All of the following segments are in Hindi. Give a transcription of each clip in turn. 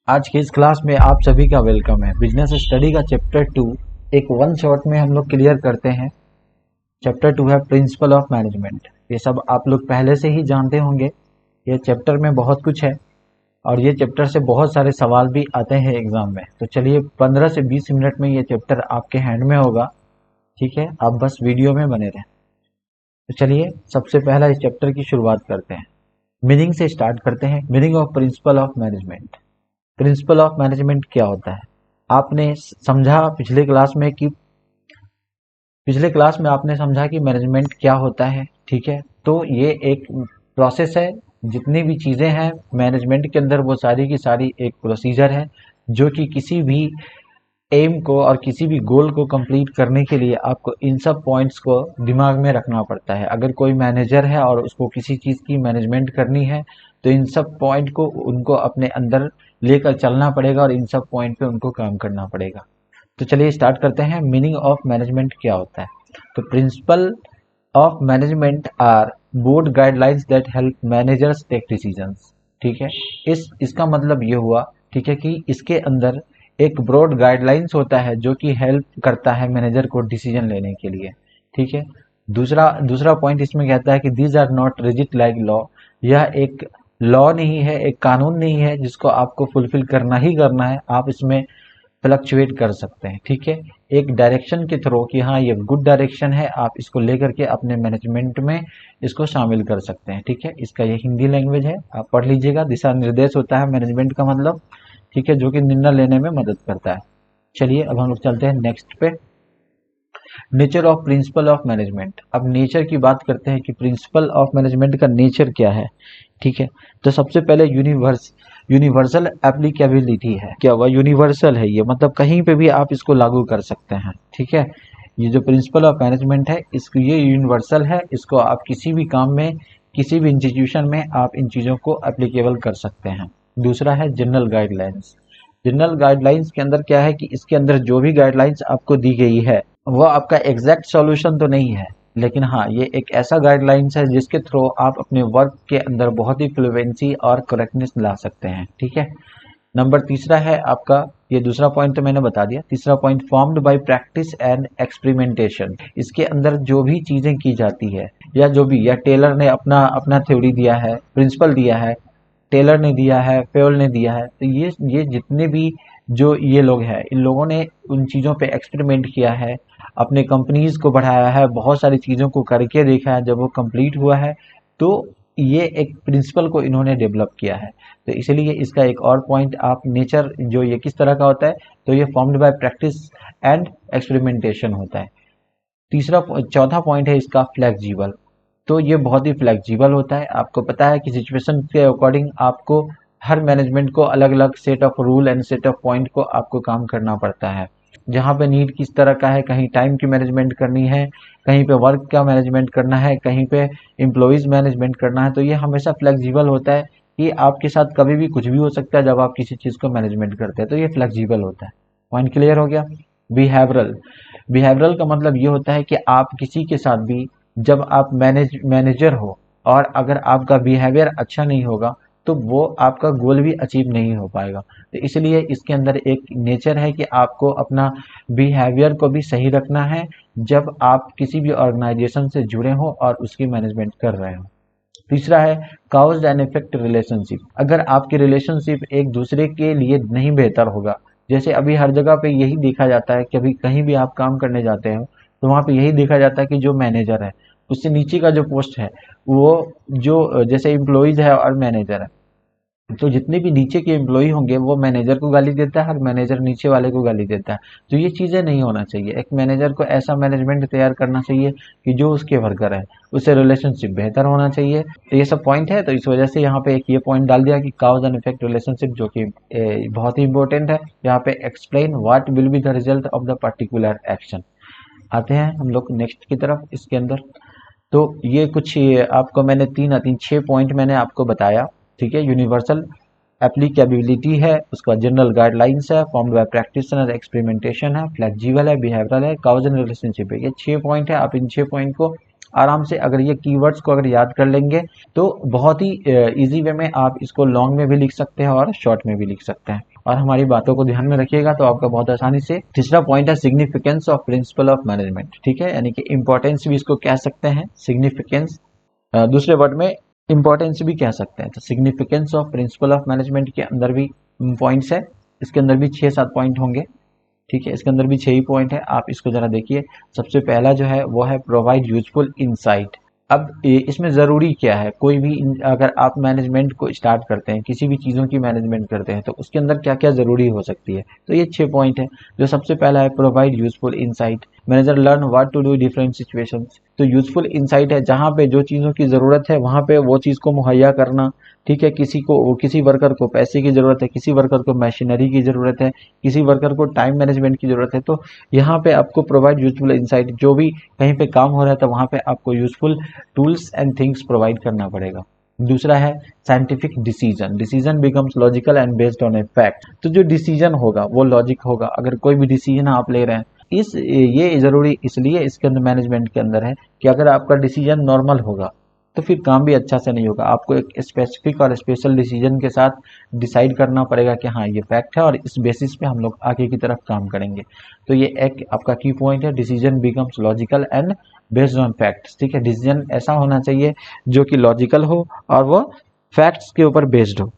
आज की इस क्लास में आप सभी का वेलकम है। बिजनेस स्टडी का चैप्टर 2 एक वन शॉट में हम लोग क्लियर करते हैं। चैप्टर 2 है प्रिंसिपल ऑफ मैनेजमेंट। ये सब आप लोग पहले से ही जानते होंगे। ये चैप्टर में बहुत कुछ है और ये चैप्टर से बहुत सारे सवाल भी आते हैं एग्जाम में। तो चलिए 15 से 20 मिनट में ये चैप्टर आपके हैंड में होगा। ठीक है, आप बस वीडियो में बने रहें। तो चलिए सबसे पहला इस चैप्टर की शुरुआत करते हैं। मीनिंग से स्टार्ट करते हैं। Meaning of principal of management. Principal of management क्या होता है? आपने समझा पिछले क्लास में आपने समझा कि मैनेजमेंट क्या होता है। ठीक है, तो ये एक प्रोसेस है। जितनी भी चीज़ें हैं मैनेजमेंट के अंदर वो सारी की सारी एक प्रोसीजर है, जो कि किसी भी एम को और किसी भी गोल को कंप्लीट करने के लिए आपको इन सब पॉइंट्स को दिमाग में रखना पड़ता है। अगर कोई मैनेजर है और उसको किसी चीज़ की मैनेजमेंट करनी है तो इन सब पॉइंट को उनको अपने अंदर लेकर चलना पड़ेगा और इन सब पॉइंट पे उनको काम करना पड़ेगा। तो चलिए स्टार्ट करते हैं। मीनिंग ऑफ मैनेजमेंट क्या होता है? तो principle of management are broad guidelines that help managers take decisions. ठीक है, इसका मतलब ये हुआ, ठीक है, कि इसके अंदर एक ब्रॉड गाइडलाइंस होता है जो कि हेल्प करता है मैनेजर को डिसीजन लेने के लिए। ठीक है, दूसरा दूसरा पॉइंट इसमें कहता है कि these are not rigid like law. यह एक लॉ नहीं है, एक कानून नहीं है जिसको आपको फुलफिल करना ही करना है। आप इसमें फ्लक्चुएट कर सकते हैं। ठीक है, एक डायरेक्शन के थ्रू कि हाँ ये गुड डायरेक्शन है, आप इसको लेकर के अपने मैनेजमेंट में इसको शामिल कर सकते हैं। ठीक है, इसका ये हिंदी लैंग्वेज है, आप पढ़ लीजिएगा। दिशा निर्देश होता है मैनेजमेंट का मतलब। ठीक है, जो कि निर्णय लेने में मदद करता है। चलिए अब हम लोग चलते हैं नेक्स्ट पे। Nature of principal of management. अब नेचर की बात करते हैं कि प्रिंसिपल ऑफ मैनेजमेंट का नेचर क्या है। ठीक है, तो सबसे पहले यूनिवर्सल एप्लीकेबिलिटी है। क्या हुआ? यूनिवर्सल है ये, मतलब कहीं पे भी आप इसको लागू कर सकते हैं। ठीक है, ये जो प्रिंसिपल ऑफ मैनेजमेंट है इसको ये यूनिवर्सल है। इसको आप किसी भी काम में, किसी भी इंस्टीट्यूशन में आप इन चीज़ों को एप्लीकेबल कर सकते हैं। दूसरा है जनरल गाइडलाइंस। जनरल गाइडलाइंस के अंदर क्या है कि इसके अंदर जो भी गाइडलाइंस आपको दी गई है वो आपका एग्जैक्ट सॉल्यूशन तो नहीं है, लेकिन हाँ ये एक ऐसा गाइडलाइंस है जिसके थ्रू आप अपने वर्क के अंदर बहुत ही फ्लुएंसी और करेक्टनेस ला सकते हैं। ठीक है, नंबर तीसरा है आपका, ये दूसरा पॉइंट तो मैंने बता दिया। तीसरा point formed by practice and experimentation. इसके अंदर जो भी चीजें की जाती है या जो भी, या टेलर ने अपना अपना थ्योरी दिया है, प्रिंसिपल दिया है, टेलर ने दिया है, फेयल ने दिया है, तो ये जितने भी जो ये लोग हैं इन लोगों ने उन चीज़ों पे एक्सपेरिमेंट किया है, अपने कंपनीज को बढ़ाया है, बहुत सारी चीज़ों को करके देखा है। जब वो कंप्लीट हुआ है तो ये एक प्रिंसिपल को इन्होंने डेवलप किया है। तो इसलिए इसका एक और पॉइंट आप, नेचर जो ये किस तरह का होता है, तो ये formed by practice and experimentation होता है। चौथा पॉइंट है इसका फ्लेक्सिबल। तो ये बहुत ही फ्लेक्सिबल होता है। आपको पता है कि सिचुएशन के अकॉर्डिंग आपको हर मैनेजमेंट को अलग अलग set of rule and set of point को आपको काम करना पड़ता है। जहाँ पे नीड किस तरह का है, कहीं टाइम की मैनेजमेंट करनी है, कहीं पे वर्क का मैनेजमेंट करना है, कहीं पे एम्प्लॉयज़ मैनेजमेंट करना है, तो ये हमेशा फ्लेक्सिबल होता है कि आपके साथ कभी भी कुछ भी हो सकता है जब आप किसी चीज़ को मैनेजमेंट करते हैं। तो ये फ्लेक्सिबल होता है। पॉइंट क्लियर हो गया? बिहेवियरल। बिहेवियरल का मतलब ये होता है कि आप किसी के साथ भी, जब आप मैनेजर हो और अगर आपका बिहेवियर अच्छा नहीं होगा तो वो आपका गोल भी अचीव नहीं हो पाएगा। तो इसलिए इसके अंदर एक नेचर है कि आपको अपना बिहेवियर को भी सही रखना है जब आप किसी भी ऑर्गेनाइजेशन से जुड़े हो और उसकी मैनेजमेंट कर रहे हो। तीसरा है काउज एंड इफेक्ट रिलेशनशिप। अगर आपकी रिलेशनशिप एक दूसरे के लिए नहीं बेहतर होगा, जैसे अभी हर जगह पे यही देखा जाता है कि अभी कहीं भी आप काम करने जाते हो तो वहाँ पे यही देखा जाता है कि जो मैनेजर है उससे नीचे का जो पोस्ट है वो, जो जैसे एम्प्लॉयज है और मैनेजर है, तो जितने भी नीचे के एम्प्लॉय होंगे वो मैनेजर को गाली देता है और मैनेजर नीचे वाले को गाली देता है। तो ये चीज़ें नहीं होना चाहिए। एक मैनेजर को ऐसा मैनेजमेंट तैयार करना चाहिए कि जो उसके वर्कर है उससे रिलेशनशिप बेहतर होना चाहिए। तो ये सब पॉइंट है, तो इस वजह से यहाँ पे एक ये पॉइंट डाल दिया कि काउज एंड इफेक्ट रिलेशनशिप, जो कि बहुत ही इंपॉर्टेंट है। यहाँ पे explain what will be the result of the particular action. आते हैं हम लोग नेक्स्ट की तरफ। इसके अंदर तो ये कुछ आपको मैंने तीन छः पॉइंट मैंने आपको बताया। ठीक है, यूनिवर्सल एप्लीकेबिलिटी है, उसका जनरल गाइडलाइंस है, formed by practice and experimentation है, फ्लेक्सिबल है, बिहेवियरल है, काउजन रिलेशनशिप है। ये 6 पॉइंट है। आप इन 6 पॉइंट को आराम से, अगर ये कीवर्ड्स को अगर याद कर लेंगे तो बहुत ही इजी वे में आप इसको लॉन्ग में भी लिख सकते हैं और शॉर्ट में भी लिख सकते हैं। और हमारी बातों को ध्यान में रखिएगा तो आपका बहुत आसानी से। तीसरा पॉइंट है significance of principal of management, ठीक है, यानी कि इंपॉर्टेंस भी इसको कह सकते हैं, सिग्निफिकेंस दूसरे वर्ड में इंपॉर्टेंस भी कह सकते हैं। तो significance of principal of management के अंदर भी पॉइंट्स है, इसके अंदर भी 6-7 पॉइंट होंगे, ठीक है, इसके अंदर भी 6 ही पॉइंट है। आप इसको जरा देखिए। सबसे पहला जो है वो है प्रोवाइड यूजफुल इंसाइट। अब इसमें ज़रूरी क्या है, कोई भी अगर आप मैनेजमेंट को स्टार्ट करते हैं, किसी भी चीज़ों की मैनेजमेंट करते हैं, तो उसके अंदर क्या क्या ज़रूरी हो सकती है, तो ये 6 पॉइंट है। जो सबसे पहला है provide useful insight, manager learn what to do different situations. तो यूजफुल इंसाइट है जहाँ पे जो चीज़ों की ज़रूरत है वहाँ पे वो चीज़ को मुहैया करना, ठीक है। किसी वर्कर को पैसे की ज़रूरत है, किसी वर्कर को मशीनरी की ज़रूरत है, किसी वर्कर को टाइम मैनेजमेंट की ज़रूरत है, तो यहाँ पे आपको प्रोवाइड यूजफुल इंसाइट, जो भी कहीं पे काम हो रहा है तो वहाँ पे आपको useful tools and things provide करना पड़ेगा। दूसरा है scientific decision, decision becomes logical and based on a fact. तो जो डिसीजन होगा वो लॉजिक होगा। अगर कोई भी डिसीजन आप ले रहे हैं, ये ज़रूरी इसलिए इसके अंदर मैनेजमेंट के अंदर है कि अगर आपका डिसीजन नॉर्मल होगा तो फिर काम भी अच्छा से नहीं होगा। आपको एक स्पेसिफिक और स्पेशल डिसीजन के साथ डिसाइड करना पड़ेगा कि हाँ ये फैक्ट है और इस बेसिस पे हम लोग आगे की तरफ काम करेंगे। तो ये एक आपका की पॉइंट है, decision becomes logical and based on facts, ठीक है। डिसीजन ऐसा होना चाहिए जो कि लॉजिकल हो और वो फैक्ट्स के ऊपर बेस्ड हो।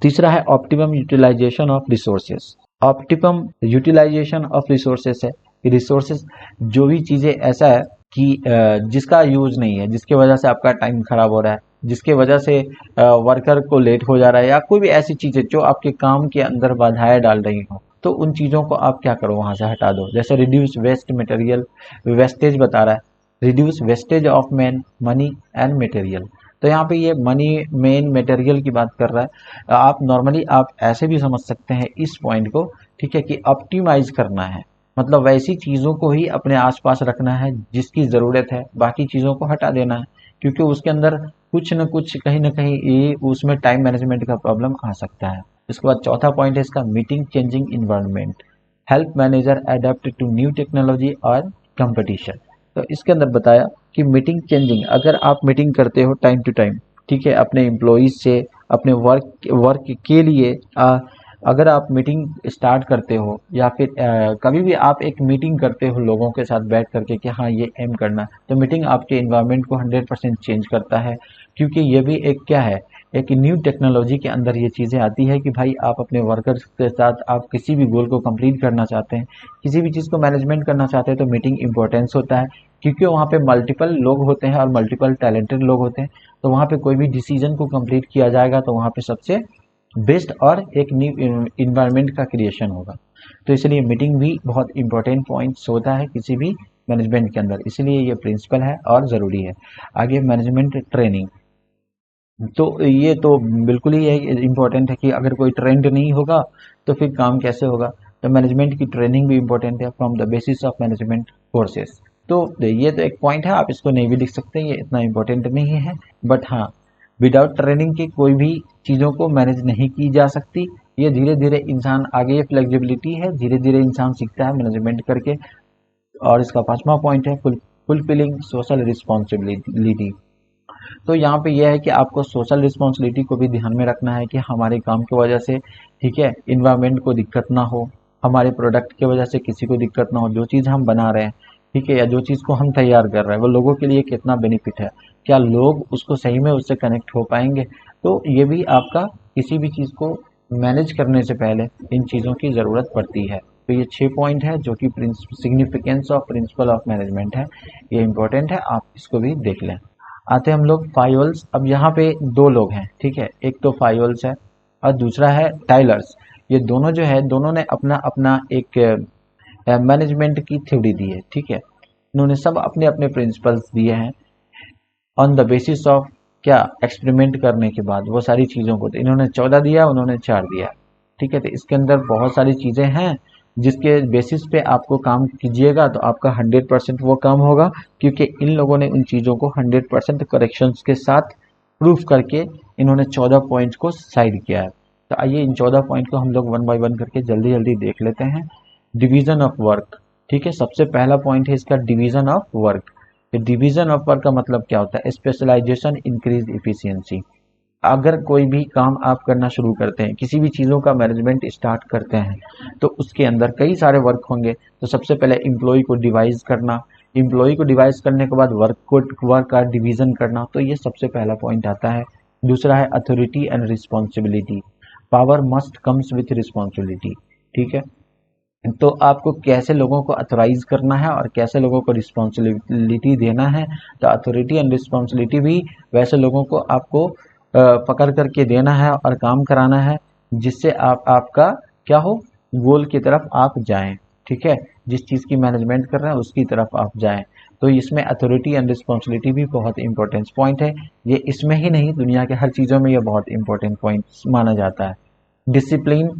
तीसरा है optimum utilisation of resources. Optimum utilisation of resources है, रिसोर्सेज जो भी चीज़ें ऐसा है कि जिसका यूज नहीं है, जिसके वजह से आपका टाइम खराब हो रहा है, जिसके वजह से वर्कर को लेट हो जा रहा है, या कोई भी ऐसी चीज़ें जो आपके काम के अंदर बाधाएं डाल रही हो, तो उन चीज़ों को आप क्या करो, वहाँ से हटा दो। जैसे रिड्यूस वेस्ट मटेरियल, वेस्टेज बता रहा है, reduce wastage of man money and material. तो यहाँ पे ये मनी मेन मटेरियल की बात कर रहा है। आप नॉर्मली आप ऐसे भी समझ सकते हैं इस पॉइंट को, ठीक है, कि ऑप्टिमाइज करना है, मतलब वैसी चीज़ों को ही अपने आसपास रखना है जिसकी ज़रूरत है, बाकी चीज़ों को हटा देना है, क्योंकि उसके अंदर कुछ न कुछ कहीं ना कहीं ये उसमें टाइम मैनेजमेंट का प्रॉब्लम आ सकता है। इसके बाद चौथा पॉइंट है इसका meeting changing environment, help manager adapt to new technology और कंपटीशन। तो इसके अंदर बताया कि मीटिंग चेंजिंग, अगर आप मीटिंग करते हो टाइम टू टाइम, ठीक है, अपने एम्प्लॉयज़ से, अपने वर्क के लिए अगर आप मीटिंग स्टार्ट करते हो या फिर कभी भी आप एक मीटिंग करते हो लोगों के साथ बैठ करके कि हाँ ये एम करना, तो मीटिंग आपके इन्वायरमेंट को 100% चेंज करता है। क्योंकि ये भी एक क्या है, एक न्यू टेक्नोलॉजी के अंदर ये चीज़ें आती है कि भाई आप अपने वर्कर्स के साथ आप किसी भी गोल को कंप्लीट करना चाहते हैं, किसी भी चीज़ को मैनेजमेंट करना चाहते हैं, तो मीटिंग इंपॉर्टेंस होता है। क्योंकि वहाँ पे मल्टीपल लोग होते हैं और मल्टीपल टैलेंटेड लोग होते हैं, तो वहाँ पे कोई भी डिसीजन को कंप्लीट किया जाएगा तो वहाँ पे सबसे बेस्ट और एक न्यू इन्वायरमेंट का क्रिएशन होगा। तो इसलिए मीटिंग भी बहुत इंपॉर्टेंट पॉइंट्स होता है किसी भी मैनेजमेंट के अंदर, इसलिए ये प्रिंसिपल है और ज़रूरी है। आगे मैनेजमेंट ट्रेनिंग, तो ये तो बिल्कुल ही इम्पोर्टेंट है कि अगर कोई ट्रेंड नहीं होगा तो फिर काम कैसे होगा। तो मैनेजमेंट की ट्रेनिंग भी इम्पोर्टेंट है from the basis of management courses. तो ये तो एक पॉइंट है, आप इसको नहीं भी लिख सकते, ये इतना इम्पोर्टेंट नहीं है, बट हाँ विदाउट ट्रेनिंग के कोई भी चीज़ों को मैनेज नहीं की जा सकती। ये धीरे धीरे इंसान आगे, ये फ्लेक्सिबिलिटी है, धीरे धीरे इंसान सीखता है मैनेजमेंट करके। और इसका पांचवा पॉइंट है फुलफिलिंग सोशल रिस्पॉन्सिबिलिटी। तो यहाँ पे यह है कि आपको सोशल रिस्पॉन्सिबिलिटी को भी ध्यान में रखना है कि हमारे काम की वजह से, ठीक है, इन्वायरमेंट को दिक्कत ना हो, हमारे प्रोडक्ट की वजह से किसी को दिक्कत ना हो, जो चीज़ हम बना रहे हैं, ठीक है, या जो चीज़ को हम तैयार कर रहे हैं वो लोगों के लिए कितना बेनिफिट है, क्या लोग उसको सही में उससे कनेक्ट हो पाएंगे। तो ये भी आपका किसी भी चीज़ को मैनेज करने से पहले इन चीज़ों की ज़रूरत पड़ती है। तो ये 6 पॉइंट है जो कि significance of principal of management है, ये इंपॉर्टेंट है, आप इसको भी देख लें। आते हैं हम लोग फाइवल्स। अब यहाँ पे 2 लोग हैं, ठीक है, एक तो फाइवल्स है और दूसरा है टाइलर्स। ये दोनों जो है, दोनों ने अपना अपना एक मैनेजमेंट की थ्योरी दी है, ठीक है, इन्होंने सब अपने अपने प्रिंसिपल्स दिए हैं ऑन द बेसिस ऑफ क्या, एक्सपेरिमेंट करने के बाद वो सारी चीज़ों को, तो इन्होंने 14 दिया, उन्होंने 4 दिया, ठीक है। तो इसके अंदर बहुत सारी चीज़ें हैं जिसके बेसिस पे आपको काम कीजिएगा तो आपका 100% वो काम होगा, क्योंकि इन लोगों ने उन चीज़ों को 100% करेक्शंस के साथ प्रूफ करके इन्होंने 14 पॉइंट्स को साइड किया है। तो आइए इन 14 पॉइंट को हम लोग 1 बाय 1 करके जल्दी जल्दी देख लेते हैं। डिवीजन ऑफ वर्क, ठीक है, सबसे पहला पॉइंट है इसका division of work. Division of work का मतलब क्या होता है, स्पेशलाइजेशन इंक्रीज इफिशियंसी। अगर कोई भी काम आप करना शुरू करते हैं, किसी भी चीज़ों का मैनेजमेंट स्टार्ट करते हैं, तो उसके अंदर कई सारे वर्क होंगे। तो सबसे पहले एम्प्लॉय को डिवाइस करना, एम्प्लॉय को डिवाइस करने के बाद वर्क का डिवीजन करना, तो ये सबसे पहला पॉइंट आता है। दूसरा है authority and responsibility, power must comes with responsibility. ठीक है, तो आपको कैसे लोगों को अथोराइज करना है और कैसे लोगों को रिस्पॉन्सिबिलिटी देना है। तो अथॉरिटी एंड रिस्पॉन्सिबिलिटी भी वैसे लोगों को आपको पकड़ करके देना है और काम कराना है, जिससे आपका क्या हो, गोल की तरफ आप जाएं। ठीक है, जिस चीज़ की मैनेजमेंट कर रहे हैं उसकी तरफ आप जाएं। तो इसमें अथॉरिटी एंड रिस्पॉन्सिबिलिटी भी बहुत इंपॉर्टेंट पॉइंट है। ये इसमें ही नहीं, दुनिया के हर चीज़ों में ये बहुत इंपॉर्टेंट पॉइंट माना जाता है। Discipline,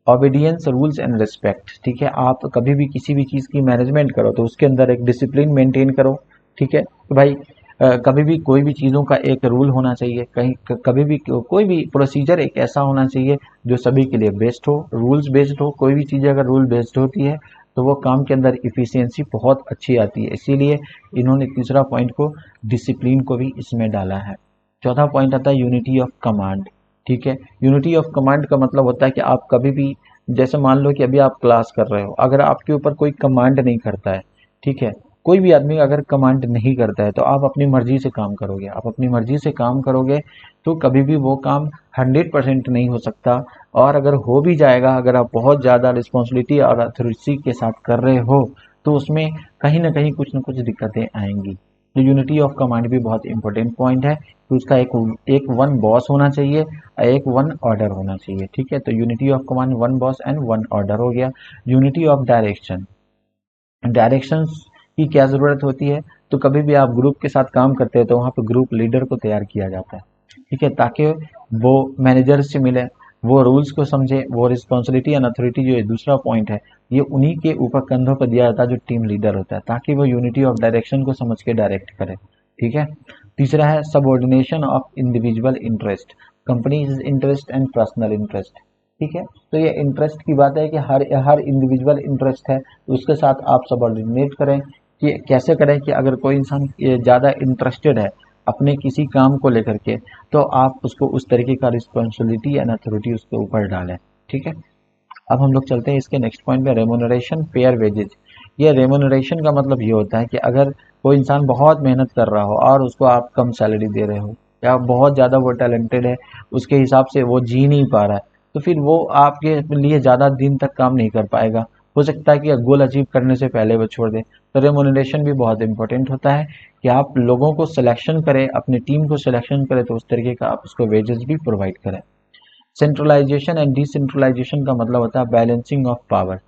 obedience, rules and respect. ठीक है, आप कभी भी किसी भी चीज़ की मैनेजमेंट करो तो उसके अंदर एक डिसिप्लिन मेंटेन करो। ठीक है, तो भाई कभी भी कोई भी चीज़ों का एक रूल होना चाहिए, कहीं कभी भी कोई भी प्रोसीजर एक ऐसा होना चाहिए जो सभी के लिए बेस्ट हो, रूल्स बेस्ड हो। कोई भी चीज़ अगर रूल बेस्ड होती है तो वो काम के अंदर इफ़िशियंसी बहुत अच्छी आती है। इसीलिए इन्होंने तीसरा पॉइंट को, डिसिप्लिन को भी इसमें डाला है। चौथा पॉइंट आता है यूनिटी ऑफ कमांड। ठीक है, यूनिटी ऑफ कमांड का मतलब होता है कि आप कभी भी, जैसे मान लो कि अभी आप क्लास कर रहे हो, अगर आपके ऊपर कोई कमांड नहीं करता है, ठीक है, कोई भी आदमी अगर कमांड नहीं करता है तो आप अपनी मर्जी से काम करोगे, आप अपनी मर्जी से काम करोगे तो कभी भी वो काम 100% नहीं हो सकता। और अगर हो भी जाएगा, अगर आप बहुत ज़्यादा रिस्पॉन्सिबिलिटी और अथॉरिटी के साथ कर रहे हो तो उसमें कहीं ना कुछ दिक्कतें आएंगी। तो यूनिटी ऑफ कमांड भी बहुत इंपॉर्टेंट पॉइंट है कि उसका एक वन बॉस होना चाहिए, एक वन ऑर्डर होना चाहिए। ठीक है, तो unity of command, one boss and one order हो गया। यूनिटी ऑफ डायरेक्शन, डायरेक्शंस की क्या ज़रूरत होती है, तो कभी भी आप ग्रुप के साथ काम करते हैं तो वहाँ पे ग्रुप लीडर को तैयार किया जाता है। ठीक है, ताकि वो मैनेजर से मिले, वो रूल्स को समझे, वो रिस्पॉन्सिबिलिटी एंड अथॉरिटी जो है दूसरा पॉइंट है, ये उन्हीं के ऊपर कंधों पर दिया जाता है जो टीम लीडर होता है, ताकि वो यूनिटी ऑफ डायरेक्शन को समझ के डायरेक्ट करे। ठीक है, तीसरा है subordination of individual interest, companies interest and personal interest. ठीक है, तो ये इंटरेस्ट की बात है कि हर इंडिविजुअल इंटरेस्ट है तो उसके साथ आप सबऑर्डिनेट करें। कि कैसे करें कि अगर कोई इंसान ज़्यादा इंटरेस्टेड है अपने किसी काम को लेकर के, तो आप उसको उस तरीके का रिस्पॉन्सिबिलिटी एंड अथॉरिटी उसके ऊपर डालें। ठीक है, अब हम लोग चलते हैं इसके नेक्स्ट पॉइंट में, रेमुनरेशन, फेयर वेजेज। ये रेमुनरेशन का मतलब ये होता है कि अगर कोई इंसान बहुत मेहनत कर रहा हो और उसको आप कम सैलरी दे रहे हो, या बहुत ज़्यादा वो टैलेंटेड है, उसके हिसाब से वो जी नहीं पा रहा है, तो फिर वो आपके लिए ज़्यादा दिन तक काम नहीं कर पाएगा। हो सकता है कि गोल अचीव करने से पहले वो छोड़ दे। तो रेमुनरेशन भी बहुत इंपॉर्टेंट होता है कि आप लोगों को सिलेक्शन करें, अपनी टीम को सिलेक्शन करें तो उस तरीके का आप उसको वेजेस भी प्रोवाइड करें। सेंट्रलाइजेशन एंड डिसेंट्रलाइजेशन का मतलब होता है बैलेंसिंग ऑफ पावर।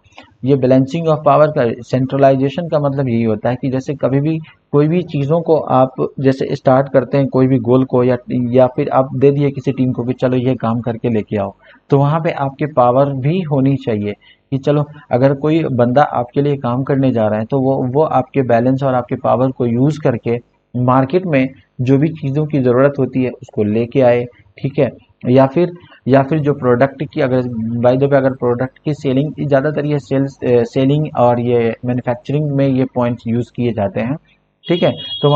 ये बैलेंसिंग ऑफ पावर का, सेंट्रलाइजेशन का मतलब यही होता है कि जैसे कभी भी कोई भी चीज़ों को आप जैसे स्टार्ट करते हैं, कोई भी गोल को, या फिर आप दे दिए किसी टीम को कि चलो ये काम करके लेके आओ, तो वहाँ पे आपके पावर भी होनी चाहिए कि चलो अगर कोई बंदा आपके लिए काम करने जा रहा है तो वो आपके बैलेंस और आपके पावर को यूज़ करके मार्केट में जो भी चीज़ों की ज़रूरत होती है उसको लेके आए। ठीक है, या फिर जो प्रोडक्ट की, अगर बाय द वे अगर प्रोडक्ट की सेलिंग, ज़्यादातर ये सेलिंग और ये मैन्युफैक्चरिंग में ये पॉइंट्स यूज़ किए जाते हैं। ठीक है, तो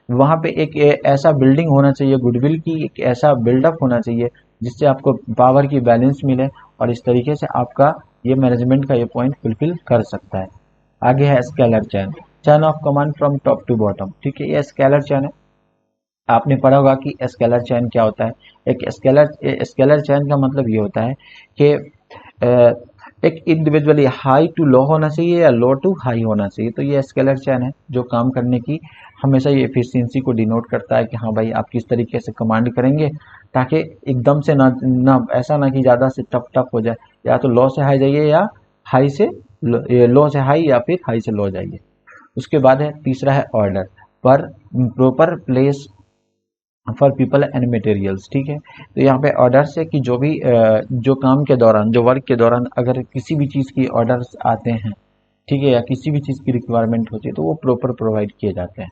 वहाँ पे एक ऐसा बिल्डिंग होना चाहिए, गुडविल की एक ऐसा बिल्डअप होना चाहिए जिससे आपको पावर की बैलेंस मिले, और इस तरीके से आपका ये मैनेजमेंट का ये पॉइंट फुलफिल कर सकता है। आगे है scalar chain, chain of command from top to bottom. ठीक है, ये स्केलर चैन है। आपने पढ़ा होगा कि स्केलर चैन क्या होता है। एक स्केलर चैन का मतलब ये होता है कि एक इंडिविजुअली हाई टू लो होना चाहिए या लो टू हाई होना चाहिए। तो ये स्केलर चैन है जो काम करने की हमेशा ये एफिशिएंसी को डिनोट करता है कि हाँ भाई आप किस तरीके से कमांड करेंगे, ताकि एकदम से ना ऐसा ना कि ज़्यादा से टफ टफ हो जाए, या तो लो से हाई जाइए या हाई से लो से हाई, या फिर हाई से लो जाइए। उसके बाद है तीसरा है ऑर्डर, पर proper place for people and materials. ठीक है, तो यहाँ पे ऑर्डर्स है कि जो भी जो काम के दौरान, जो वर्क के दौरान अगर किसी भी चीज़ की ऑर्डर्स आते हैं, ठीक है, या किसी भी चीज़ की रिक्वायरमेंट होती है तो वो प्रॉपर प्रोवाइड किए जाते हैं।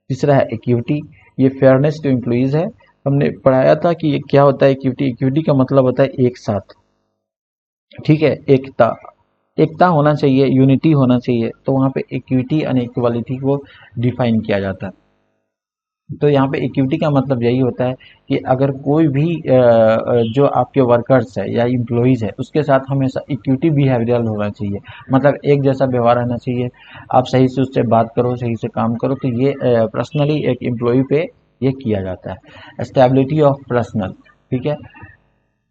तीसरा है इक्विटी, ये फेयरनेस टू एम्प्लॉइज है। हमने पढ़ाया था कि ये क्या होता है इक्विटी। इक्विटी का मतलब होता है एक साथ। ठीक है, एकता, एकता होना चाहिए, यूनिटी होना चाहिए, तो वहाँ पे इक्विटी एंड इक्वालिटी को डिफाइन किया जाता है। तो यहाँ पे इक्विटी का मतलब यही होता है कि अगर कोई भी जो आपके वर्कर्स है या इम्प्लॉइज है उसके साथ हमेशा इक्विटी बिहेवियरल होना चाहिए, मतलब एक जैसा व्यवहार रहना चाहिए। आप सही से उससे बात करो, सही से काम करो, तो ये पर्सनली एक एम्प्लॉय पे ये किया जाता है। स्टेबिलिटी ऑफ पर्सनल, ठीक है।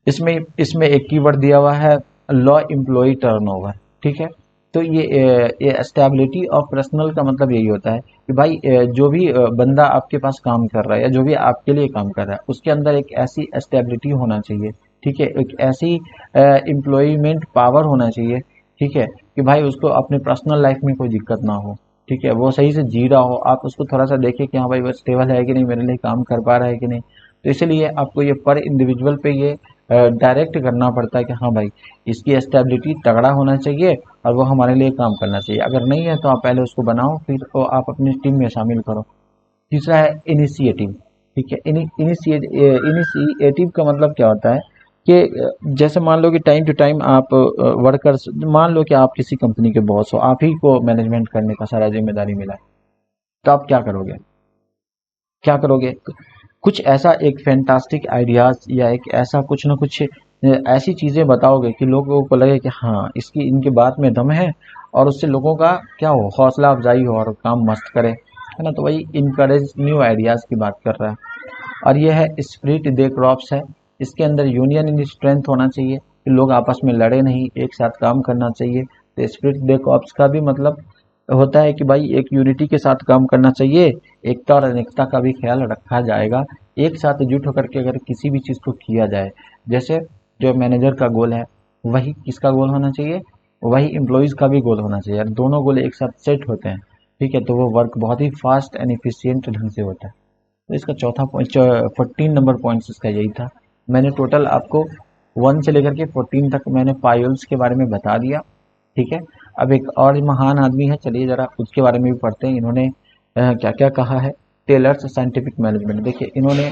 इसमें इसमें एक कीवर्ड दिया हुआ है, लॉ एम्प्लॉय टर्नओवर, ठीक है। तो ये स्टेबिलिटी ऑफ पर्सनल का मतलब यही होता है कि भाई जो भी बंदा आपके पास काम कर रहा है या जो भी आपके लिए काम कर रहा है उसके अंदर एक ऐसी स्टेबिलिटी होना चाहिए, ठीक है, एक ऐसी एम्प्लॉयमेंट पावर होना चाहिए, ठीक है, कि भाई उसको अपने पर्सनल लाइफ में कोई दिक्कत ना हो, ठीक है, वो सही से जी रहा हो, आप उसको थोड़ा सा देखें कि हाँ भाई वो स्टेबल है कि नहीं, मेरे लिए काम कर पा रहा है कि नहीं। तो इसलिए आपको ये पर इंडिविजुअल पे ये डायरेक्ट करना पड़ता है कि हाँ भाई इसकी स्टेबिलिटी तगड़ा होना चाहिए और वो हमारे लिए काम करना चाहिए। अगर नहीं है तो आप पहले उसको बनाओ, फिर वो आप अपनी टीम में शामिल करो। तीसरा है इनिशिएटिव, ठीक है। इनिशिएटिव का मतलब क्या होता है कि जैसे मान लो कि टाइम टू टाइम आप वर्कर्स, मान लो कि आप किसी कंपनी के बॉस हो, आप ही को मैनेजमेंट करने का सारा जिम्मेदारी मिला है, तो आप क्या करोगे, क्या करोगे? कुछ ऐसा एक फैंटास्टिक आइडियाज या एक ऐसा कुछ ना कुछ ऐसी चीजें बताओगे कि लोगों को लगे कि हाँ इसकी इनकी बात में दम है, और उससे लोगों का क्या हो, हौसला अफजाई हो और काम मस्त करे, है ना। तो वही इनकरेज न्यू आइडियाज की बात कर रहा है। और यह है स्प्रिट दे क्रॉप्स है। इसके अंदर यूनियन इन स्ट्रेंथ होना चाहिए कि लोग आपस में लड़े नहीं, एक साथ काम करना चाहिए। तो स्प्रिट दे क्रॉप्स का भी मतलब होता है कि भाई एक यूनिटी के साथ काम करना चाहिए, एकता और अनेकता का भी ख्याल रखा जाएगा, एक साथ जुट होकर के अगर किसी भी चीज़ को किया जाए। जैसे जो मैनेजर का गोल है वही किसका गोल होना चाहिए, वही एम्प्लॉयज़ का भी गोल होना चाहिए, और दोनों गोल एक साथ सेट होते हैं, ठीक है, तो वो वर्क बहुत ही फास्ट एंड एफिशिएंट ढंग से होता है। तो इसका चौथा पॉइंट, 14 नंबर पॉइंट्स इसका यही था। मैंने टोटल आपको 1 से लेकर के 14 तक मैंने पायोल्स के बारे में बता दिया, ठीक है। अब एक और महान आदमी है, चलिए जरा उसके बारे में भी पढ़ते हैं, इन्होंने क्या क्या कहा है। टेलर्स साइंटिफिक मैनेजमेंट, देखिए इन्होंने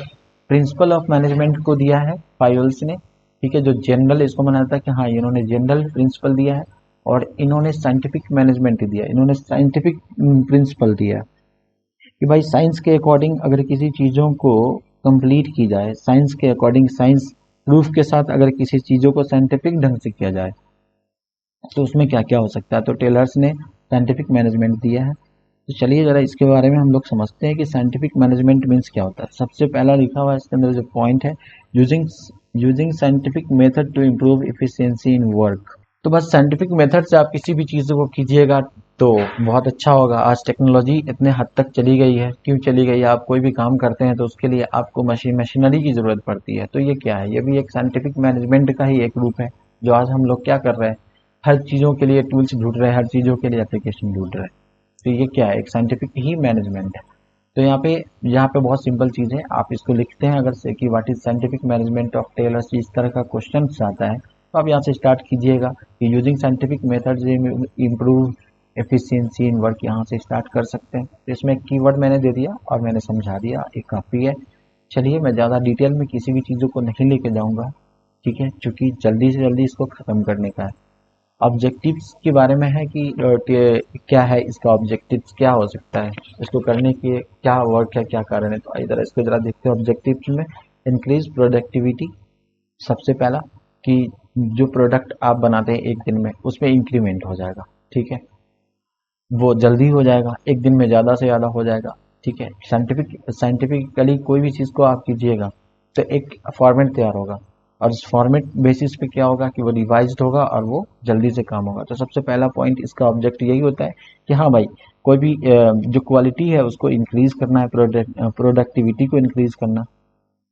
प्रिंसिपल ऑफ मैनेजमेंट को दिया है पायोल्स ने, ठीक है, जो जनरल इसको माना जाता है कि हाँ इन्होंने जनरल प्रिंसिपल दिया है, और इन्होंने साइंटिफिक मैनेजमेंट दिया है, इन्होंने साइंटिफिक प्रिंसिपल दिया है कि भाई साइंस के अकॉर्डिंग अगर किसी चीज़ों को कंप्लीट की जाए, साइंस के अकॉर्डिंग, साइंस प्रूफ के साथ अगर किसी चीज़ों को साइंटिफिक ढंग से किया जाए तो उसमें क्या क्या हो सकता है। तो टेलर्स ने साइंटिफिक मैनेजमेंट दिया है। तो चलिए ज़रा इसके बारे में हम लोग समझते हैं कि साइंटिफिक मैनेजमेंट मीन्स क्या होता है। सबसे पहला लिखा हुआ है इसके अंदर जो पॉइंट है, using using scientific method to improve efficiency in work. तो बस साइंटिफिक मेथड से आप किसी भी चीज़ को कीजिएगा तो बहुत अच्छा होगा। आज टेक्नोलॉजी इतने हद तक चली गई है, क्यों चली गई है, आप कोई भी काम करते हैं तो उसके लिए आपको मशीनरी की ज़रूरत पड़ती है। तो ये क्या है, ये भी एक साइंटिफिक मैनेजमेंट का ही एक रूप है, जो आज हम लोग क्या कर रहे हैं, हर चीज़ों के लिए टूल्स ढूंढ रहे हैं, हर चीज़ों के लिए एप्लीकेशन ढूंढ रहे हैं। तो ये क्या है, एक साइंटिफिक ही मैनेजमेंट है। तो यहाँ पे बहुत सिंपल चीज़ है, आप इसको लिखते हैं अगर से कि what is scientific management of Taylor's, इस तरह का क्वेश्चन आता है तो आप यहाँ से स्टार्ट कीजिएगा कि using scientific methods improve efficiency in work, यहाँ से स्टार्ट कर सकते हैं। तो इसमें कीवर्ड मैंने दे दिया और मैंने समझा दिया, एक काफ़ी है। चलिए मैं ज़्यादा डिटेल में किसी भी चीज़ों को नहीं लेके जाऊँगा, ठीक है, क्योंकि जल्दी से जल्दी इसको ख़त्म करने का है। ऑब्जेक्टिव्स के बारे में है कि क्या है इसका ऑब्जेक्टिव्स, क्या हो सकता है इसको करने के, क्या वर्क है, क्या कारण है। तो इधर इसको जरा देखते हैं ऑब्जेक्टिव्स में। इंक्रीज प्रोडक्टिविटी, सबसे पहला कि जो प्रोडक्ट आप बनाते हैं एक दिन में उसमें इंक्रीमेंट हो जाएगा, ठीक है, वो जल्दी हो जाएगा, एक दिन में ज़्यादा से ज़्यादा हो जाएगा, ठीक है। साइंटिफिकली कोई भी चीज़ को आप कीजिएगा तो एक फॉर्मेट तैयार होगा, और उस फॉर्मेट बेसिस पे क्या होगा कि वो रिवाइज्ड होगा और वो जल्दी से काम होगा। तो सबसे पहला पॉइंट इसका ऑब्जेक्ट यही होता है कि हाँ भाई कोई भी जो क्वालिटी है उसको इंक्रीज करना है, प्रोडक्टिविटी को इंक्रीज करना,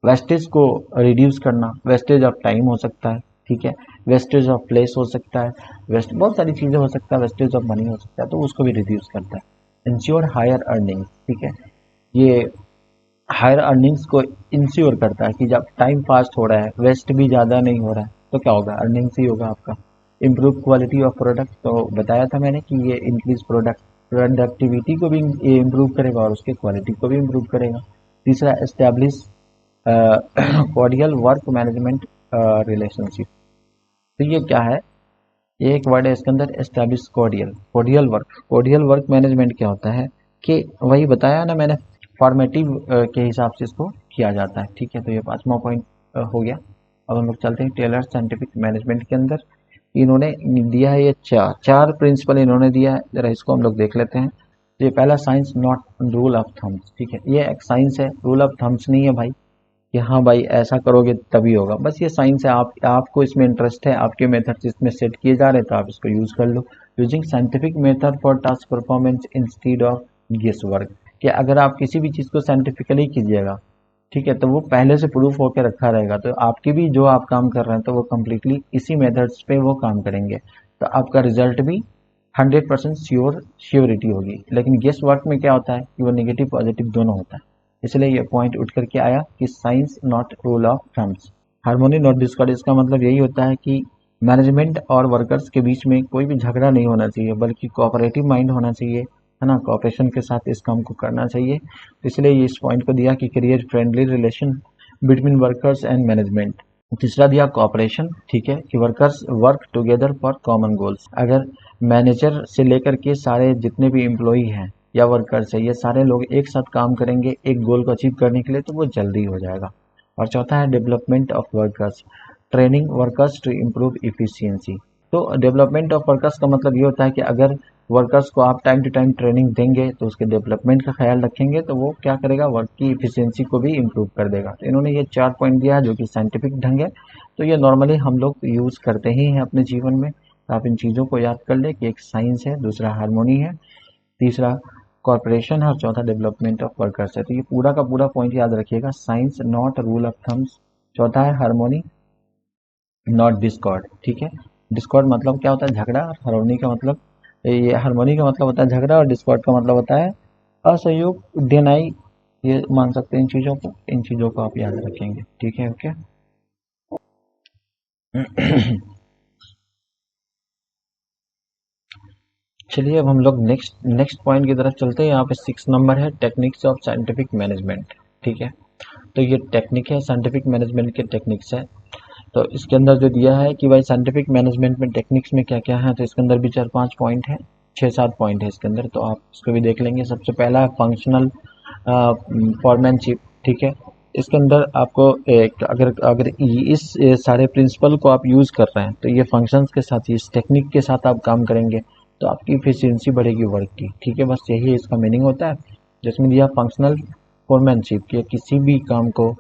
वेस्टेज को रिड्यूस करना, वेस्टेज ऑफ टाइम हो सकता है, ठीक है, वेस्टेज ऑफ प्लेस हो सकता है, वेस्ट बहुत सारी चीज़ें हो सकता है, वेस्टेज ऑफ मनी हो सकता है, तो उसको भी रिड्यूस करता है। इंश्योर हायर अर्निंग, ठीक है, ये हायर अर्निंग्स को इंश्योर करता है कि जब टाइम फास्ट हो रहा है, वेस्ट भी ज़्यादा नहीं हो रहा है, तो क्या होगा, अर्निंग्स ही होगा आपका। इम्प्रूव क्वालिटी ऑफ प्रोडक्ट, तो बताया था मैंने कि ये इंक्रीज प्रोडक्टिविटी को भी इम्प्रूव करेगा और उसके क्वालिटी को भी इम्प्रूव करेगा। तीसरा, establish cordial work management relationship. तो ये क्या है, ये एक वर्ड है इसके अंदर, establish cordial, cordial work management क्या होता है कि वही बताया ना मैंने फॉर्मेटिव के हिसाब से इसको किया जाता है। ठीक है, तो ये 5वां पॉइंट हो गया। अब हम लोग चलते हैं टेलर साइंटिफिक मैनेजमेंट के अंदर। इन्होंने दिया है ये चार प्रिंसिपल इन्होंने दिया है, जरा इसको हम लोग देख लेते हैं। ये पहला science not rule of thumbs. ठीक है, ये एक साइंस है, रूल ऑफ थम्स नहीं है भाई कि हाँ भाई ऐसा करोगे तभी होगा। बस ये साइंस है, आपको इसमें इंटरेस्ट है, आपके मेथड्स इसमें सेट किए जा रहे हैं तो आप इसको यूज कर लो। Using scientific method for task performance instead of guess work, कि अगर आप किसी भी चीज़ को साइंटिफिकली कीजिएगा, ठीक है, तो वो पहले से प्रूफ होकर रखा रहेगा, तो आपकी भी जो आप काम कर रहे हैं तो वो कम्प्लीटली इसी मेथड्स पे वो काम करेंगे, तो आपका रिजल्ट भी 100% श्योरिटी होगी। लेकिन गेस वर्क में क्या होता है कि वो नेगेटिव पॉजिटिव दोनों होता है। इसलिए ये पॉइंट उठ करके आया कि science not rule of thumbs. Harmony not discord, इसका मतलब यही होता है कि मैनेजमेंट और वर्कर्स के बीच में कोई भी झगड़ा नहीं होना चाहिए, बल्कि कोऑपरेटिव माइंड होना चाहिए, है ना, कोऑपरेशन के साथ इस काम को करना चाहिए। तो इसलिए ये इस पॉइंट को दिया कि create friendly relation between workers and management. तीसरा दिया कोऑपरेशन, ठीक है, कि workers work together for common goals. अगर मैनेजर से लेकर के सारे जितने भी एम्प्लॉई हैं या वर्कर्स है, ये सारे लोग एक साथ काम करेंगे एक गोल को अचीव करने के लिए, तो वो जल्दी हो जाएगा। और चौथा है development of workers, training workers to improve efficiency. तो डेवलपमेंट ऑफ वर्कर्स का मतलब ये होता है कि अगर वर्कर्स को आप टाइम टू टाइम ट्रेनिंग देंगे तो उसके डेवलपमेंट का ख्याल रखेंगे, तो वो क्या करेगा, वर्क की इफिशियंसी को भी इम्प्रूव कर देगा। तो इन्होंने ये 4 पॉइंट दिया है जो कि साइंटिफिक ढंग है, तो ये नॉर्मली हम लोग यूज़ करते ही हैं अपने जीवन में। तो आप इन चीज़ों को याद कर ले कि एक साइंस है, दूसरा हार्मोनी है, तीसरा कॉर्पोरेशन है और चौथा डेवलपमेंट ऑफ वर्कर्स है। तो ये पूरा का पूरा पॉइंट याद रखिएगा, science not rule of thumbs, चौथा है हार्मोनी नॉट डिस्कॉर्ड। ठीक है, डिस्कॉर्ड मतलब क्या होता है, झगड़ा, और हार्मोनी का मतलब, ये हार्मोनी का मतलब होता है झगड़ा और डिस्कॉर्ड का मतलब होता है असहयोग, डिनाई। ये मान सकते हैं इन चीज़ों को, इन चीज़ों को आप याद रखेंगे। ठीक है, ओके। चलिए अब हम लोग नेक्स्ट पॉइंट की तरफ चलते हैं। यहाँ पे 6 नंबर है टेक्निक्स ऑफ साइंटिफिक मैनेजमेंट। ठीक है, तो ये टेक्निक है, साइंटिफिक मैनेजमेंट के टेक्निक्स है। तो इसके अंदर जो दिया है कि भाई साइंटिफिक मैनेजमेंट में टेक्निक्स में क्या क्या है, तो इसके अंदर भी 4-5 पॉइंट है, 6-7 पॉइंट है इसके अंदर, तो आप इसको भी देख लेंगे। सबसे पहला है फंक्शनल फॉरमैनशिप। ठीक है, इसके अंदर आपको एक अगर अगर इस सारे प्रिंसिपल को आप यूज़ कर रहे हैं तो ये फंक्शंस के साथ, इस टेक्निक के साथ आप काम करेंगे तो आपकी इफिशियंसी बढ़ेगी वर्क की। ठीक है, बस यही इसका मीनिंग होता है। जिसमें दिया फंक्शनल फोरमैनशिप, कि किसी भी काम को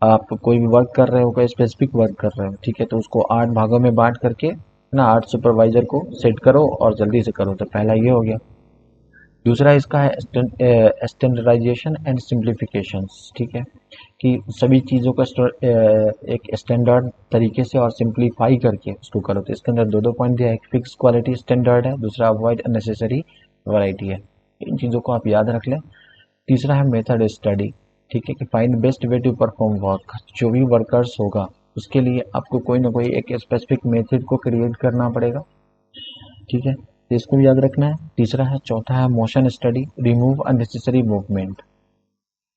आप कोई भी वर्क कर रहे हो, कोई स्पेसिफिक वर्क कर रहे हो, ठीक है, तो उसको 8 भागों में बांट करके ना 8 सुपरवाइजर को सेट करो और जल्दी से करो। तो पहला ये हो गया। दूसरा इसका है स्टैंडर्डाइजेशन एंड सिंप्लीफिकेशंस। ठीक है, कि सभी चीज़ों को एक स्टैंडर्ड तरीके से और सिंप्लीफाई करके उसको करो। तो इसके अंदर 2-2 पॉइंट दिया है, एक फिक्स क्वालिटी स्टैंडर्ड है, दूसरा अवॉइड अननेसेसरी वैरायटी है। इन चीज़ों को आप याद रख लें। तीसरा है मेथड स्टडी। ठीक है, कि find best way to perform work. जो भी वर्कर्स होगा उसके लिए आपको कोई ना कोई एक स्पेसिफिक मेथड को क्रिएट करना पड़ेगा। ठीक है, तो इसको भी याद रखना है। तीसरा है, चौथा है motion study, remove unnecessary movement.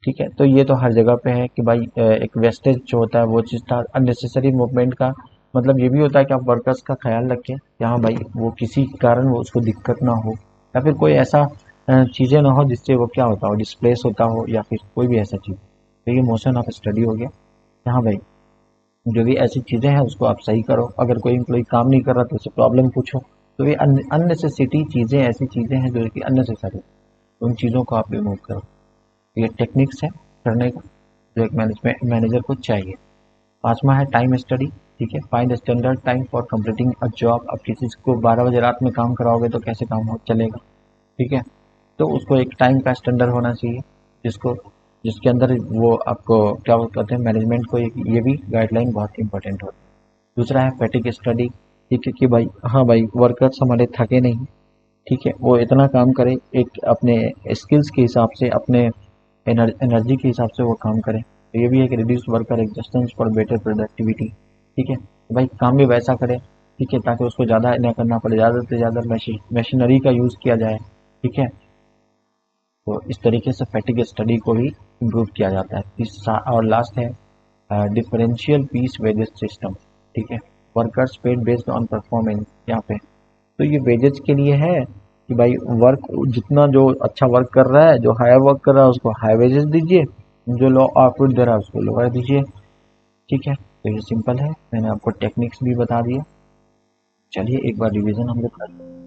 ठीक है, तो ये तो हर जगह पे है कि भाई एक वेस्टेज जो होता है वो चीज़ था। अननेसेसरी मूवमेंट का मतलब ये भी होता है कि आप वर्कर्स का ख्याल रखें कि हाँ भाई वो किसी कारण वो उसको दिक्कत ना हो, या फिर कोई ऐसा चीज़ें ना हो जिससे वो क्या होता हो, डिस्प्लेस होता हो, या फिर कोई भी ऐसा चीज़। तो ये मोशन ऑफ स्टडी हो गया। हाँ भाई, जो भी ऐसी चीज़ें हैं उसको आप सही करो। अगर कोई एम्प्लॉय काम नहीं कर रहा तो उससे प्रॉब्लम पूछो। तो ये अननेसेसिटी चीज़ें, ऐसी चीज़ें हैं जो कि अननेसेसरी, उन चीज़ों को आप रिमूव करो। ये टेक्निक्स है करने का जो एक मैनेजर को चाहिए। पांचवा है टाइम स्टडी। ठीक है, find standard time for completing a job. अब किसी को 12 बजे रात में काम कराओगे तो कैसे काम हो चलेगा। ठीक है, तो उसको एक टाइम का स्टैंडर्ड होना चाहिए जिसको जिसके अंदर वो आपको क्या कहते हैं, मैनेजमेंट को ये भी गाइडलाइन बहुत इंपॉर्टेंट होती है। दूसरा है फैटिग स्टडी। ठीक है, कि भाई हाँ भाई वर्कर्स हमारे थके नहीं। ठीक है, वो इतना काम करे एक अपने स्किल्स के हिसाब से, अपने एनर्जी के हिसाब से वो काम करें। तो ये भी है कि reduce worker existence for better productivity. ठीक है, तो भाई काम भी वैसा करे, ठीक है, ताकि उसको ज़्यादा न करना पड़े, ज़्यादा से ज़्यादा मशीनरी का यूज़ किया जाए। ठीक है, तो इस तरीके से फैटिग स्टडी को भी इम्प्रूव किया जाता है। तीसरा और लास्ट है डिफरेंशियल पीस वेजेस सिस्टम। ठीक है, workers paid based on performance. यहाँ पे तो ये वेजेज के लिए है कि भाई वर्क जितना जो अच्छा वर्क कर रहा है, जो हायर वर्क कर रहा है उसको हाई वेजेस दीजिए, जो लो आउटपुट दे रहा है उसको लोअर दीजिए। ठीक है, तो ये सिंपल है, मैंने आपको टेक्निक्स भी बता दिया। चलिए एक बार रिवीजन हम लोग करते हैं।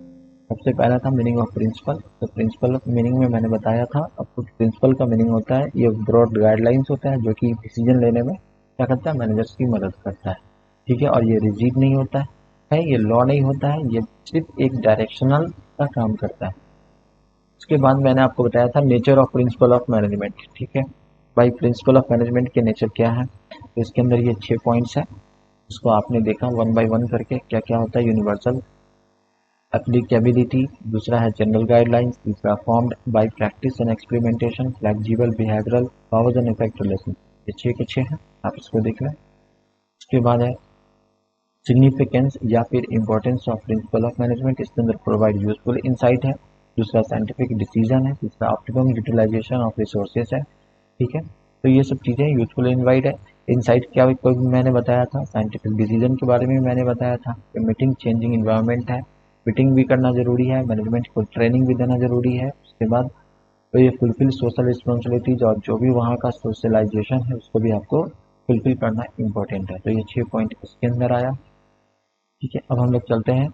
सबसे पहला था मीनिंग ऑफ प्रिंसिपल। तो प्रिंसिपल ऑफ मीनिंग में मैंने बताया था आपको, प्रिंसिपल का मीनिंग होता है ये ब्रॉड गाइडलाइंस होता है जो कि डिसीजन लेने में क्या करता है, मैनेजर्स की मदद करता है। ठीक है, और ये रिजिड नहीं होता है, ये लॉ नहीं होता है, ये सिर्फ एक डायरेक्शनल का काम करता है। उसके बाद मैंने आपको बताया था nature of principal of management. ठीक है भाई, प्रिंसिपल ऑफ मैनेजमेंट के नेचर क्या है, तो इसके अंदर ये 6 पॉइंट्स हैं, इसको आपने देखा वन बाय वन करके क्या क्या होता है। यूनिवर्सल एप्लीकेबिलिटी, दूसरा है जनरल गाइडलाइंस, तीसरा formed by practice and experimentation, flexible behavioural, cause and effect relation. ये 6 के 6 हैं, आप इसको देख लें। उसके बाद है सिग्निफिकेंस या फिर importance of principal of management, इसके अंदर प्रोवाइड यूजफुल इंसाइट है, दूसरा साइंटिफिक डिसीजन है, तीसरा ऑप्टिमम यूटिलाइजेशन ऑफ रिसोर्सेज है। ठीक है, तो ये सब चीज़ें यूजफुल इनवाइट है। इनसाइट क्या कोई मैंने बताया था, साइंटिफिक डिसीजन के बारे में मैंने बताया था, मीटिंग चेंजिंग इन्वायरमेंट है, मीटिंग भी करना जरूरी है, मैनेजमेंट को ट्रेनिंग भी देना जरूरी है। उसके बाद तो ये फुलफिल सोशल रिस्पॉन्सिबिलिटीज, और जो भी वहाँ का सोशलाइजेशन है उसको भी आपको फुलफिल करना इंपॉर्टेंट है। तो ये 6 पॉइंट इसके अंदर आया। ठीक है, अब हम लोग चलते हैं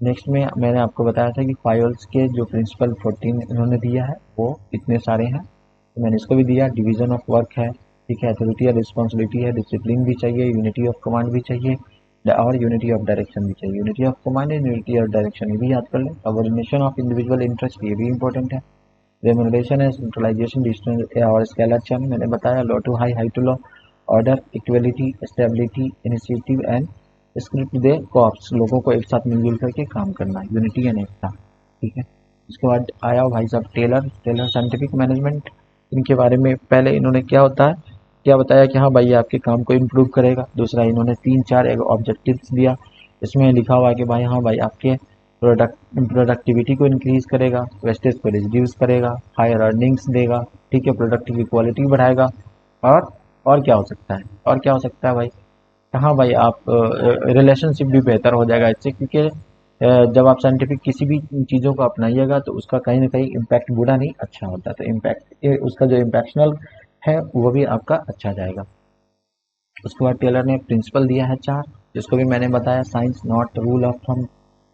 नेक्स्ट में। मैंने आपको बताया था कि फाइल्स के जो प्रिंसिपल 14 इन्होंने दिया है वो इतने सारे हैं, तो मैंने इसको भी दिया। डिवीजन ऑफ वर्क है, ठीक है, अथॉरिटी और रिस्पॉन्सिबिलिटी है, डिसिप्लिन भी चाहिए, यूनिटी ऑफ कमांड भी चाहिए, और यूनिटी ऑफ डायरेक्शन भी चाहिए। Unity of command and unity of direction ये भी याद कर लें। सबऑर्डिनेशन ऑफ इंडिविजुअल इंटरेस्ट ये भी इंपॉर्टेंट है। रेमुनरेशन है, सेंट्रलाइजेशन, डिस्टेंस और स्केलर चैन मैंने बताया। Low to high, high to low, order, equality, stability, initiative and esprit de corps, लोगों को एक साथ मिलजुल करके काम करना, यूनिटी एंड एकता। ठीक है, उसके बाद आया भाई साहब टेलर। टेलर साइंटिफिक मैनेजमेंट, इनके बारे में पहले इन्होंने क्या होता है क्या बताया कि हाँ भाई ये आपके काम को इम्प्रूव करेगा। दूसरा इन्होंने 3-4 एक ऑब्जेक्टिव्स दिया, इसमें लिखा हुआ है कि भाई हाँ भाई आपके प्रोडक्टिविटी को इंक्रीज करेगा, वेस्टेज को रिड्यूस करेगा, हायर अर्निंग्स देगा, ठीक है, प्रोडक्ट की क्वालिटी बढ़ाएगा, और क्या हो सकता है, और क्या हो सकता है भाई, हाँ भाई आप रिलेशनशिप भी बेहतर हो जाएगा इससे, क्योंकि जब आप साइंटिफिक किसी भी चीज़ों को अपनाइएगा तो उसका कहीं ना कहीं इम्पैक्ट बुरा नहीं अच्छा होता, तो इम्पैक्ट उसका जो इम्पैक्शनल है वो भी आपका अच्छा जाएगा। उसके बाद टेलर ने प्रिंसिपल दिया है 4, जिसको भी मैंने बताया, science not rule of thumb,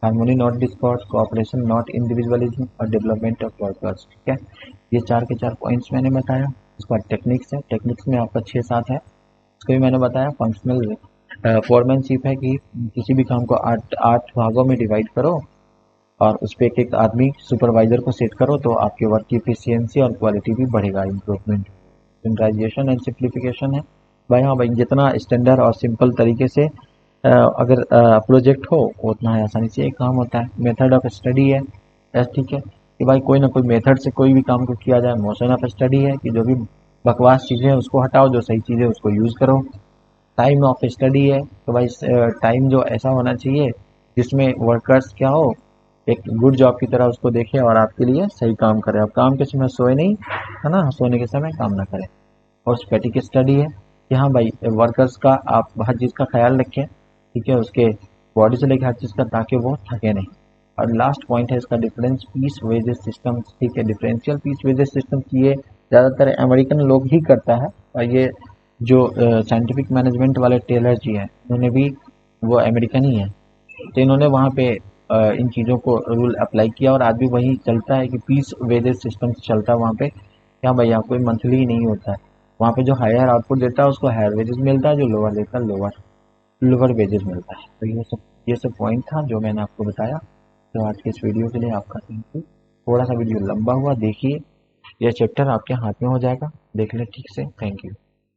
harmony not Discord, cooperation not individualism, और डेवलपमेंट ऑफ वर्कर्स। ठीक है, ये 4 के 4 पॉइंट्स मैंने बताया। उसके बाद टेक्निक्स है, टेक्निक्स में आपका 6-7 है, उसको भी मैंने बताया। फंक्शनल फोरमैनशिप है कि किसी भी काम को 8 भागों में डिवाइड करो और उस पर एक आदमी सुपरवाइजर को सेट करो, तो आपके वर्क की एफिशिएंसी और क्वालिटी भी बढ़ेगा, इम्प्रूवमेंट। स्टैंडर्डाइजेशन एंड सिंप्लीफिकेशन है, भाई हाँ भाई जितना स्टैंडर्ड और सिंपल तरीके से अगर प्रोजेक्ट हो उतना ही आसानी से एक काम होता है। मेथड ऑफ स्टडी है, ठीक है, कि भाई कोई ना कोई मेथड से कोई भी काम को किया जाए। मोशन ऑफ स्टडी है कि जो भी बकवास चीज़ें हैं उसको हटाओ, जो सही चीज़ें उसको यूज़ करो। टाइम ऑफ स्टडी है, तो भाई टाइम जो ऐसा होना चाहिए जिसमें वर्कर्स क्या हो, एक गुड जॉब की तरह उसको देखे और आपके लिए सही काम करे। अब काम के समय सोए नहीं, है ना, सोने के समय काम ना करें। और स्टैटिक स्टडी है कि हाँ भाई वर्कर्स का आप हर चीज़ का ख्याल रखें, ठीक है, उसके बॉडी से लेकर हर चीज़ का, ताकि वो थके नहीं। और लास्ट पॉइंट है इसका डिफरेंस पीस वेजेस सिस्टम। ठीक है, डिफरेंशियल पीस वेजेस सिस्टम ये ज़्यादातर अमेरिकन लोग ही करता है, और ये जो साइंटिफिक मैनेजमेंट वाले टेलर जी हैं उन्होंने भी, वो अमेरिकन ही हैं, तो इन्होंने वहाँ पे इन चीज़ों को रूल अप्लाई किया, और आज भी वही चलता है कि पीस वेजेस सिस्टम चलता है वहाँ पे। क्या भाई आपको मंथली ही नहीं होता है, वहाँ पे जो हायर आउटपुट देता है उसको हायर वेजेस मिलता है, जो लोअर देता है लोअर लोअर वेजेस मिलता है। तो ये सब पॉइंट था जो मैंने आपको बताया। तो आज के इस वीडियो के लिए आपका थैंक यू। थोड़ा सा वीडियो लंबा हुआ, देखिए यह चैप्टर आपके हाथ में हो जाएगा, देख लें ठीक से। Thank you.